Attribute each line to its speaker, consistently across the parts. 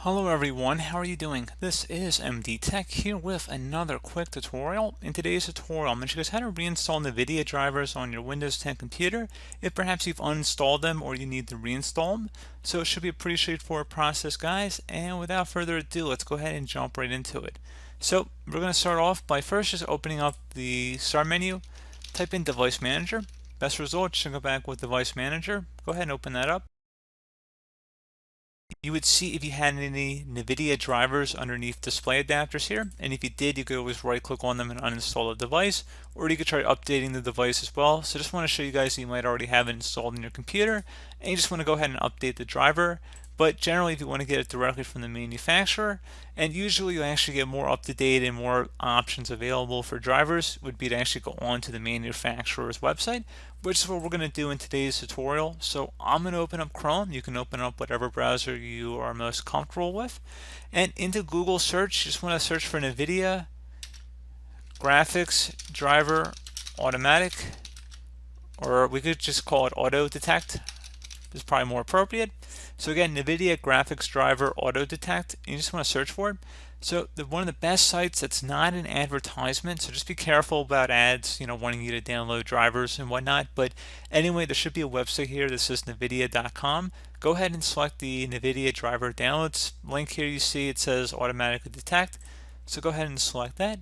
Speaker 1: Hello everyone, how are you doing? This is MD Tech here with another quick tutorial. In today's tutorial, I'm going to show you guys how to reinstall NVIDIA drivers on your Windows 10 computer if perhaps you've uninstalled them or you need to reinstall them. So it should be a pretty straightforward process, guys, and without further ado, let's go ahead and jump right into it. So we're going to start off by first just opening up the Start menu, type in Device Manager. Best result, should go back with Device Manager. Go ahead and open that up. You would see if you had any NVIDIA drivers underneath display adapters here, and if you did, you could always right click on them and uninstall the device, or you could try updating the device as well. So just want to show you guys that you might already have it installed in your computer, and you just want to go ahead and update the driver. But generally, if you want to get it directly from the manufacturer, and usually you actually get more up-to-date and more options available for drivers, would be to actually go on to the manufacturer's website, which is what we're going to do in today's tutorial. So I'm going to open up Chrome. You can open up whatever browser you are most comfortable with. And into Google search, you just want to search for NVIDIA graphics driver automatic, or we could just call it auto detect. Is probably more appropriate. So again, NVIDIA graphics driver auto detect, and you just want to search for it. So one of the best sites that's not an advertisement, so just be careful about ads, wanting you to download drivers and whatnot. But anyway, there should be a website here that says nvidia.com. Go ahead and select the NVIDIA driver downloads link here. You see it says automatically detect. So go ahead and select that.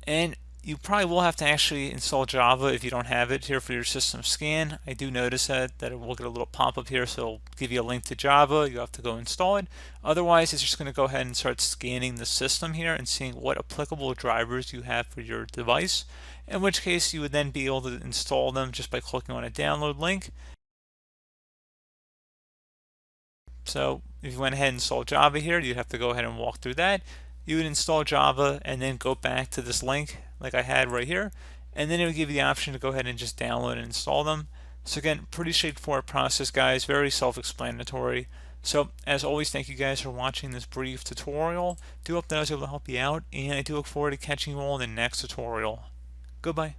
Speaker 1: And you probably will have to actually install Java if you don't have it here for your system scan. I do notice that it will get a little pop-up here, so it'll give you a link to Java. You have to go install it. Otherwise, it's just going to go ahead and start scanning the system here and seeing what applicable drivers you have for your device, in which case you would then be able to install them just by clicking on a download link. So if you went ahead and installed Java here, you'd have to go ahead and walk through that. You would install Java and then go back to this link like I had right here, and then it would give you the option to go ahead and just download and install them. So again, pretty straightforward process, guys, very self-explanatory. So as always, thank you guys for watching this brief tutorial. Do hope that I was able to help you out, and I do look forward to catching you all in the next tutorial. Goodbye.